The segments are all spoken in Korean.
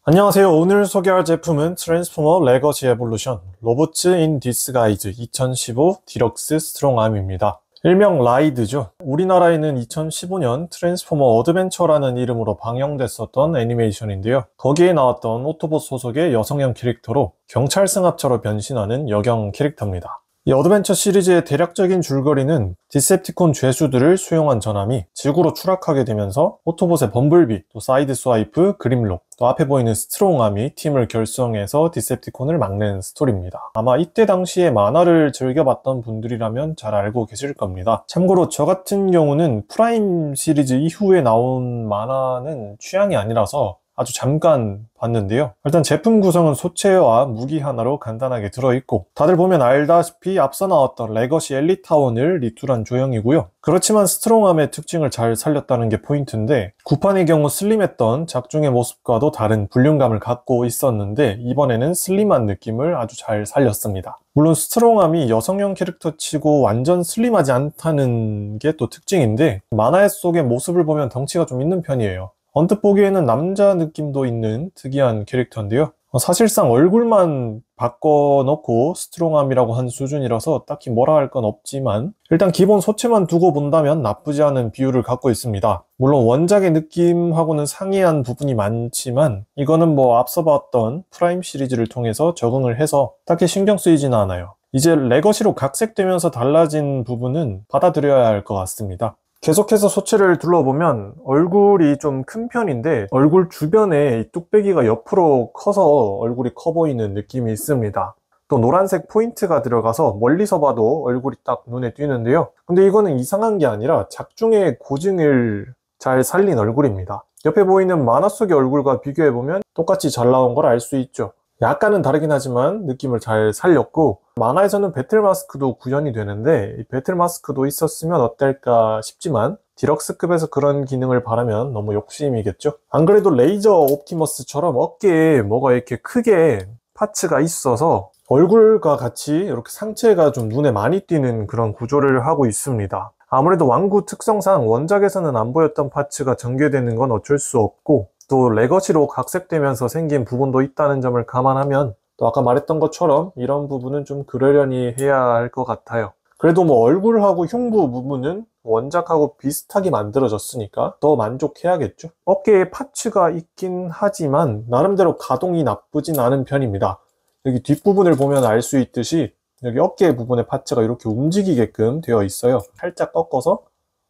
안녕하세요. 오늘 소개할 제품은 트랜스포머 레거시 에볼루션 로보츠 인 디스가이즈 2015 디럭스 스트롱암입니다. 일명 라이드죠. 우리나라에는 2015년 트랜스포머 어드벤처라는 이름으로 방영됐었던 애니메이션인데요. 거기에 나왔던 오토봇 소속의 여성형 캐릭터로 경찰 승합차로 변신하는 여경 캐릭터입니다. 이 어드벤처 시리즈의 대략적인 줄거리는 디셉티콘 죄수들을 수용한 전함이 지구로 추락하게 되면서 오토봇의 범블비, 또 사이드 스와이프, 그림록, 또 앞에 보이는 스트롱암이 팀을 결성해서 디셉티콘을 막는 스토리입니다. 아마 이때 당시에 만화를 즐겨봤던 분들이라면 잘 알고 계실 겁니다. 참고로 저 같은 경우는 프라임 시리즈 이후에 나온 만화는 취향이 아니라서 아주 잠깐 봤는데요. 일단 제품 구성은 소체와 무기 하나로 간단하게 들어있고, 다들 보면 알다시피 앞서 나왔던 레거시 엘리타원을 리툴한 조형이고요. 그렇지만 스트롱암의 특징을 잘 살렸다는 게 포인트인데, 구판의 경우 슬림했던 작중의 모습과도 다른 볼륨감을 갖고 있었는데 이번에는 슬림한 느낌을 아주 잘 살렸습니다. 물론 스트롱암이 여성형 캐릭터 치고 완전 슬림하지 않다는 게 또 특징인데, 만화 속의 모습을 보면 덩치가 좀 있는 편이에요. 언뜻 보기에는 남자 느낌도 있는 특이한 캐릭터인데요. 사실상 얼굴만 바꿔놓고 스트롱암이라고 한 수준이라서 딱히 뭐라 할 건 없지만, 일단 기본 소체만 두고 본다면 나쁘지 않은 비율을 갖고 있습니다. 물론 원작의 느낌하고는 상이한 부분이 많지만 이거는 뭐 앞서 봤던 프라임 시리즈를 통해서 적응을 해서 딱히 신경 쓰이지는 않아요. 이제 레거시로 각색되면서 달라진 부분은 받아들여야 할 것 같습니다. 계속해서 소체를 둘러보면 얼굴이 좀 큰 편인데 얼굴 주변에 뚝배기가 옆으로 커서 얼굴이 커 보이는 느낌이 있습니다. 또 노란색 포인트가 들어가서 멀리서 봐도 얼굴이 딱 눈에 띄는데요. 근데 이거는 이상한 게 아니라 작중의 고증을 잘 살린 얼굴입니다. 옆에 보이는 만화 속의 얼굴과 비교해보면 똑같이 잘 나온 걸 알 수 있죠. 약간은 다르긴 하지만 느낌을 잘 살렸고, 만화에서는 배틀 마스크도 구현이 되는데 이 배틀 마스크도 있었으면 어떨까 싶지만 디럭스급에서 그런 기능을 바라면 너무 욕심이겠죠. 안 그래도 레이저 옵티머스처럼 어깨에 뭐가 이렇게 크게 파츠가 있어서 얼굴과 같이 이렇게 상체가 좀 눈에 많이 띄는 그런 구조를 하고 있습니다. 아무래도 완구 특성상 원작에서는 안 보였던 파츠가 전개되는 건 어쩔 수 없고, 또 레거시로 각색되면서 생긴 부분도 있다는 점을 감안하면 또 아까 말했던 것처럼 이런 부분은 좀 그러려니 해야 할 것 같아요. 그래도 뭐 얼굴하고 흉부 부분은 원작하고 비슷하게 만들어졌으니까 더 만족해야겠죠. 어깨에 파츠가 있긴 하지만 나름대로 가동이 나쁘진 않은 편입니다. 여기 뒷부분을 보면 알 수 있듯이 여기 어깨 부분의 파츠가 이렇게 움직이게끔 되어 있어요. 살짝 꺾어서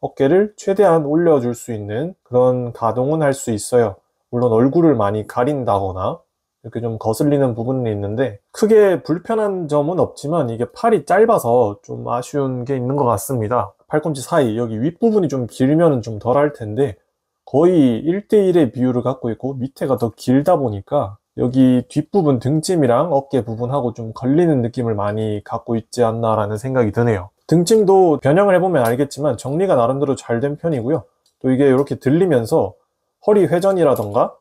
어깨를 최대한 올려줄 수 있는 그런 가동은 할 수 있어요. 물론 얼굴을 많이 가린다거나 이렇게 좀 거슬리는 부분은 있는데 크게 불편한 점은 없지만 이게 팔이 짧아서 좀 아쉬운 게 있는 것 같습니다. 팔꿈치 사이 여기 윗부분이 좀 길면 좀 덜 할 텐데 거의 1대1의 비율을 갖고 있고 밑에가 더 길다 보니까 여기 뒷부분 등짐이랑 어깨 부분하고 좀 걸리는 느낌을 많이 갖고 있지 않나 라는 생각이 드네요. 등짐도 변형을 해보면 알겠지만 정리가 나름대로 잘 된 편이고요. 또 이게 이렇게 들리면서 허리 회전이라던가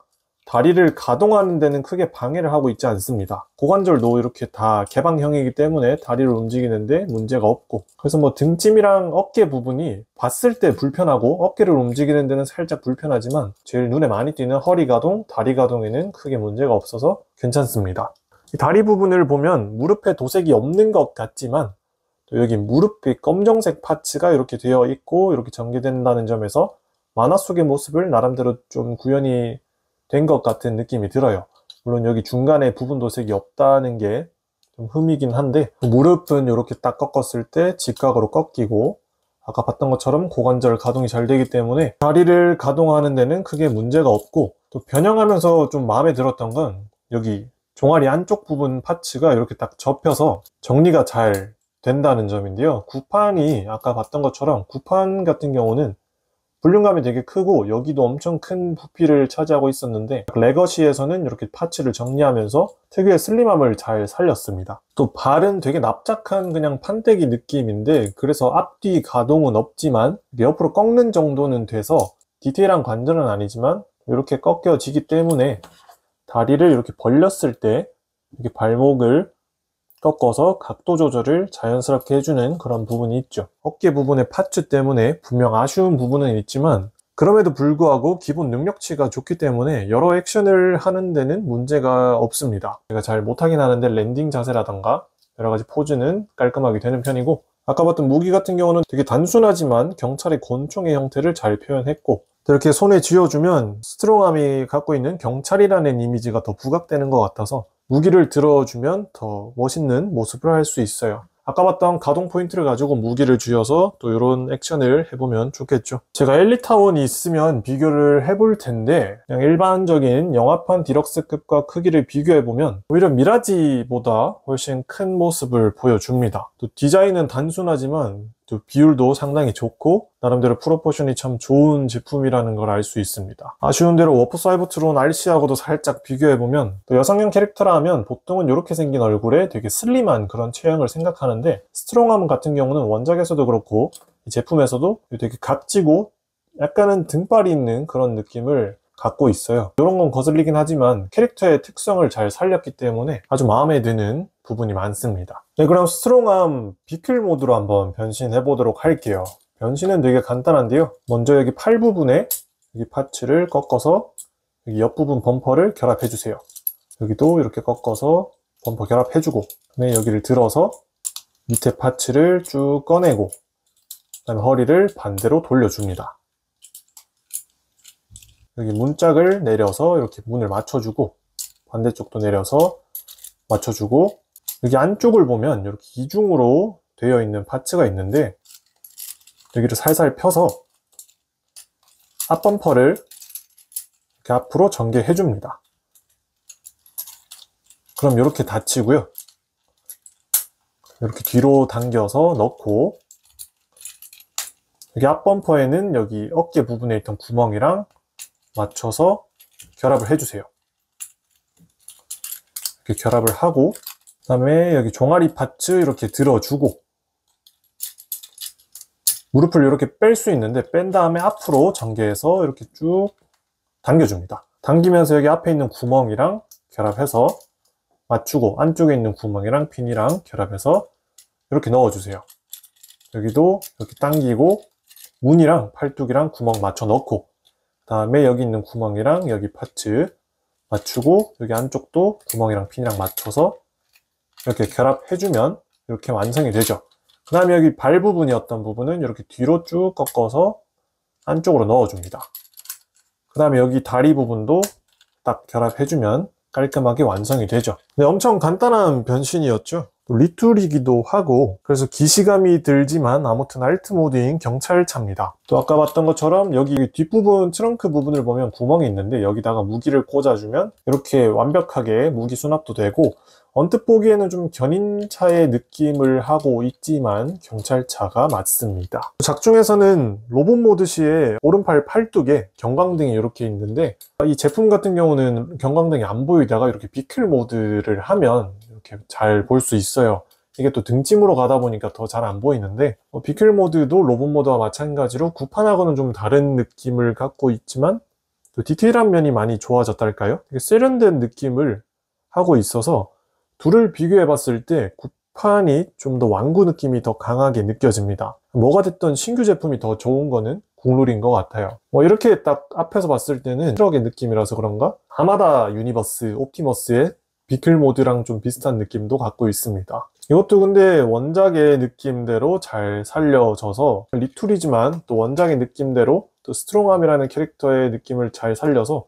다리를 가동하는 데는 크게 방해를 하고 있지 않습니다. 고관절도 이렇게 다 개방형이기 때문에 다리를 움직이는데 문제가 없고, 그래서 뭐 등짐이랑 어깨 부분이 봤을 때 불편하고 어깨를 움직이는 데는 살짝 불편하지만 제일 눈에 많이 띄는 허리 가동, 다리 가동에는 크게 문제가 없어서 괜찮습니다. 이 다리 부분을 보면 무릎에 도색이 없는 것 같지만 또 여기 무릎에 검정색 파츠가 이렇게 되어 있고 이렇게 전개된다는 점에서 만화 속의 모습을 나름대로 좀 구현이 된 것 같은 느낌이 들어요. 물론 여기 중간에 부분 도색이 없다는 게 좀 흠이긴 한데, 무릎은 이렇게 딱 꺾었을 때 직각으로 꺾이고 아까 봤던 것처럼 고관절 가동이 잘 되기 때문에 다리를 가동하는 데는 크게 문제가 없고, 또 변형하면서 좀 마음에 들었던 건 여기 종아리 안쪽 부분 파츠가 이렇게 딱 접혀서 정리가 잘 된다는 점인데요. 구판이 아까 봤던 것처럼 구판 같은 경우는 볼륨감이 되게 크고 여기도 엄청 큰 부피를 차지하고 있었는데 레거시에서는 이렇게 파츠를 정리하면서 특유의 슬림함을 잘 살렸습니다. 또 발은 되게 납작한 그냥 판때기 느낌인데 그래서 앞뒤 가동은 없지만 옆으로 꺾는 정도는 돼서 디테일한 관절은 아니지만 이렇게 꺾여지기 때문에 다리를 이렇게 벌렸을 때 이렇게 발목을 꺾어서 각도 조절을 자연스럽게 해주는 그런 부분이 있죠. 어깨 부분의 파츠 때문에 분명 아쉬운 부분은 있지만 그럼에도 불구하고 기본 능력치가 좋기 때문에 여러 액션을 하는 데는 문제가 없습니다. 제가 잘 못하긴 하는데 랜딩 자세라던가 여러 가지 포즈는 깔끔하게 되는 편이고, 아까 봤던 무기 같은 경우는 되게 단순하지만 경찰의 권총의 형태를 잘 표현했고, 이렇게 손에 쥐어주면 스트롱암이 갖고 있는 경찰이라는 이미지가 더 부각되는 것 같아서 무기를 들어주면 더 멋있는 모습을 할 수 있어요. 아까 봤던 가동 포인트를 가지고 무기를 쥐어서 또 이런 액션을 해보면 좋겠죠. 제가 엘리타원이 있으면 비교를 해볼 텐데, 그냥 일반적인 영화판 디럭스급과 크기를 비교해보면 오히려 미라지보다 훨씬 큰 모습을 보여줍니다. 또 디자인은 단순하지만 또 비율도 상당히 좋고 나름대로 프로포션이 참 좋은 제품이라는 걸 알 수 있습니다. 아쉬운 대로 워프 사이버트론 RC하고도 살짝 비교해보면, 또 여성형 캐릭터라 하면 보통은 이렇게 생긴 얼굴에 되게 슬림한 그런 체형을 생각하는데, 스트롱암 같은 경우는 원작에서도 그렇고 이 제품에서도 되게 각지고 약간은 등발이 있는 그런 느낌을 갖고 있어요. 이런 건 거슬리긴 하지만 캐릭터의 특성을 잘 살렸기 때문에 아주 마음에 드는 부분이 많습니다. 네, 그럼 스트롱암 비클 모드로 한번 변신해 보도록 할게요. 변신은 되게 간단한데요. 먼저 여기 팔 부분에 여기 파츠를 꺾어서 여기 옆부분 범퍼를 결합해 주세요. 여기도 이렇게 꺾어서 범퍼 결합해 주고, 그다음에 여기를 들어서 밑에 파츠를 쭉 꺼내고, 그다음에 허리를 반대로 돌려줍니다. 여기 문짝을 내려서 이렇게 문을 맞춰주고, 반대쪽도 내려서 맞춰주고, 여기 안쪽을 보면 이렇게 이중으로 되어 있는 파츠가 있는데 여기를 살살 펴서 앞범퍼를 이렇게 앞으로 전개해 줍니다. 그럼 이렇게 닫히고요. 이렇게 뒤로 당겨서 넣고, 여기 앞범퍼에는 여기 어깨 부분에 있던 구멍이랑 맞춰서 결합을 해주세요. 이렇게 결합을 하고, 그 다음에 여기 종아리 파츠 이렇게 들어주고, 무릎을 이렇게 뺄 수 있는데 뺀 다음에 앞으로 전개해서 이렇게 쭉 당겨줍니다. 당기면서 여기 앞에 있는 구멍이랑 결합해서 맞추고, 안쪽에 있는 구멍이랑 핀이랑 결합해서 이렇게 넣어주세요. 여기도 이렇게 당기고 문이랑 팔뚝이랑 구멍 맞춰 넣고, 그 다음에 여기 있는 구멍이랑 여기 파츠 맞추고 여기 안쪽도 구멍이랑 핀이랑 맞춰서 이렇게 결합해주면 이렇게 완성이 되죠. 그 다음에 여기 발 부분이었던 부분은 이렇게 뒤로 쭉 꺾어서 안쪽으로 넣어줍니다. 그 다음에 여기 다리 부분도 딱 결합해주면 깔끔하게 완성이 되죠. 네, 엄청 간단한 변신이었죠. 또 리툴이기도 하고 그래서 기시감이 들지만 아무튼 알트 모드인 경찰차입니다. 또 아까 봤던 것처럼 여기 뒷부분 트렁크 부분을 보면 구멍이 있는데 여기다가 무기를 꽂아주면 이렇게 완벽하게 무기 수납도 되고, 언뜻 보기에는 좀 견인차의 느낌을 하고 있지만 경찰차가 맞습니다. 작중에서는 로봇 모드 시에 오른팔 팔뚝에 경광등이 이렇게 있는데, 이 제품 같은 경우는 경광등이 안 보이다가 이렇게 비클 모드를 하면 이렇게 잘 볼 수 있어요. 이게 또 등짐으로 가다 보니까 더 잘 안 보이는데, 비클 모드도 로봇 모드와 마찬가지로 구판하고는 좀 다른 느낌을 갖고 있지만 또 디테일한 면이 많이 좋아졌달까요? 되게 세련된 느낌을 하고 있어서 둘을 비교해 봤을 때 구판이 좀 더 완구 느낌이 더 강하게 느껴집니다. 뭐가 됐든 신규 제품이 더 좋은 거는 국룰인 것 같아요. 이렇게 딱 앞에서 봤을 때는 트럭의 느낌이라서 그런가 하마다 유니버스 옵티머스의 비클 모드랑 좀 비슷한 느낌도 갖고 있습니다. 이것도 근데 원작의 느낌대로 잘 살려져서, 리툴이지만 또 원작의 느낌대로 또 스트롱암이라는 캐릭터의 느낌을 잘 살려서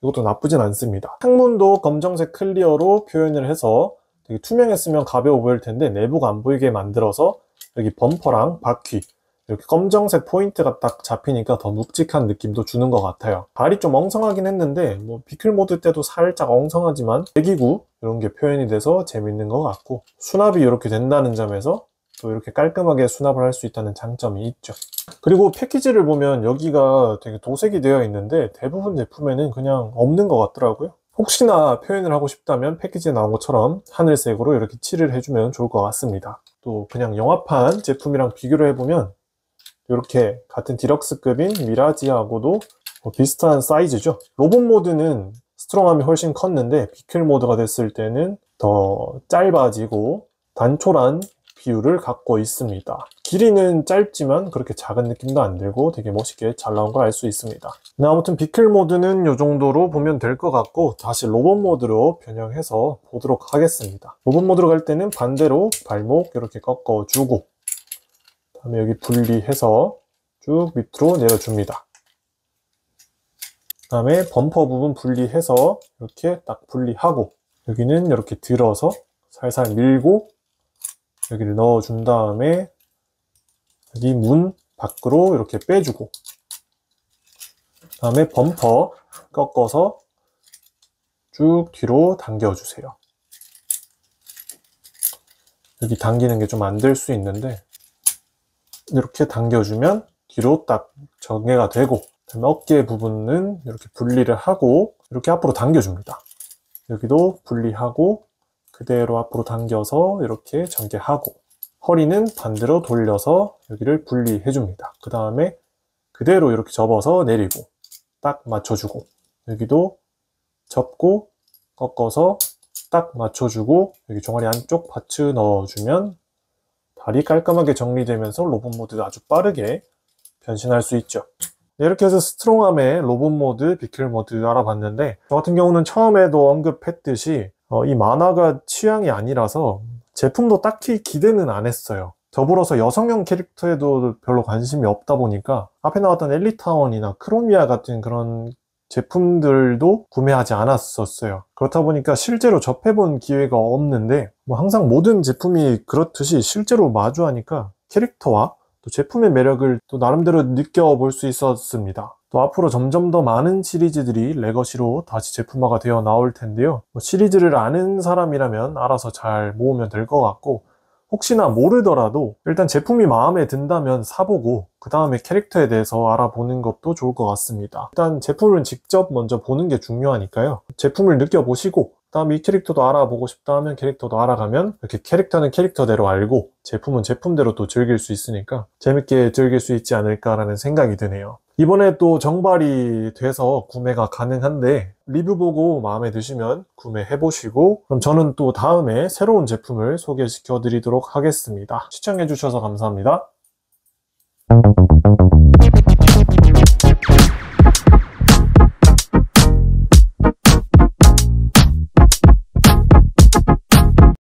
이것도 나쁘진 않습니다. 창문도 검정색 클리어로 표현을 해서 되게 투명했으면 가벼워 보일 텐데 내부가 안 보이게 만들어서 여기 범퍼랑 바퀴 이렇게 검정색 포인트가 딱 잡히니까 더 묵직한 느낌도 주는 것 같아요. 발이 좀 엉성하긴 했는데 비클 모드 때도 살짝 엉성하지만 배기구 이런 게 표현이 돼서 재밌는 것 같고, 수납이 이렇게 된다는 점에서 또 이렇게 깔끔하게 수납을 할 수 있다는 장점이 있죠. 그리고 패키지를 보면 여기가 되게 도색이 되어 있는데 대부분 제품에는 그냥 없는 것 같더라고요. 혹시나 표현을 하고 싶다면 패키지에 나온 것처럼 하늘색으로 이렇게 칠을 해주면 좋을 것 같습니다. 또 그냥 영화판 제품이랑 비교를 해보면 이렇게 같은 디럭스급인 미라지하고도 비슷한 사이즈죠. 로봇 모드는 스트롱함이 훨씬 컸는데 비클 모드가 됐을 때는 더 짧아지고 단촐한 비율을 갖고 있습니다. 길이는 짧지만 그렇게 작은 느낌도 안 들고 되게 멋있게 잘 나온 걸 알 수 있습니다. 네, 아무튼 비클 모드는 이 정도로 보면 될 것 같고, 다시 로봇 모드로 변형해서 보도록 하겠습니다. 로봇 모드로 갈 때는 반대로 발목 이렇게 꺾어주고, 다음에 여기 분리해서 쭉 밑으로 내려줍니다. 그 다음에 범퍼 부분 분리해서 이렇게 딱 분리하고, 여기는 이렇게 들어서 살살 밀고 여기를 넣어준 다음에 여기 문 밖으로 이렇게 빼주고, 그 다음에 범퍼 꺾어서 쭉 뒤로 당겨주세요. 여기 당기는 게 좀 안 될 수 있는데 이렇게 당겨주면 뒤로 딱 정리가 되고, 그다음에 어깨 부분은 이렇게 분리를 하고 이렇게 앞으로 당겨줍니다. 여기도 분리하고 그대로 앞으로 당겨서 이렇게 전개하고, 허리는 반대로 돌려서 여기를 분리해 줍니다. 그 다음에 그대로 이렇게 접어서 내리고 딱 맞춰주고, 여기도 접고 꺾어서 딱 맞춰주고, 여기 종아리 안쪽 파츠 넣어주면 다리 깔끔하게 정리되면서 로봇 모드가 아주 빠르게 변신할 수 있죠. 네, 이렇게 해서 스트롱암의 로봇 모드, 비클 모드 알아봤는데, 저 같은 경우는 처음에도 언급했듯이 이 만화가 취향이 아니라서 제품도 딱히 기대는 안 했어요. 더불어서 여성형 캐릭터에도 별로 관심이 없다 보니까 앞에 나왔던 엘리타원이나 크로미아 같은 그런 제품들도 구매하지 않았었어요. 그렇다 보니까 실제로 접해본 기회가 없는데, 뭐 항상 모든 제품이 그렇듯이 실제로 마주하니까 캐릭터와 또 제품의 매력을 또 나름대로 느껴볼 수 있었습니다. 또 앞으로 점점 더 많은 시리즈들이 레거시로 다시 제품화가 되어 나올 텐데요. 뭐 시리즈를 아는 사람이라면 알아서 잘 모으면 될 것 같고, 혹시나 모르더라도 일단 제품이 마음에 든다면 사보고 그 다음에 캐릭터에 대해서 알아보는 것도 좋을 것 같습니다. 일단 제품을 직접 먼저 보는 게 중요하니까요. 제품을 느껴보시고 그 다음에 이 캐릭터도 알아보고 싶다 하면 캐릭터도 알아가면, 이렇게 캐릭터는 캐릭터대로 알고 제품은 제품대로 또 즐길 수 있으니까 재밌게 즐길 수 있지 않을까라는 생각이 드네요. 이번에 또 정발이 돼서 구매가 가능한데, 리뷰 보고 마음에 드시면 구매해 보시고, 그럼 저는 또 다음에 새로운 제품을 소개시켜 드리도록 하겠습니다. 시청해 주셔서 감사합니다.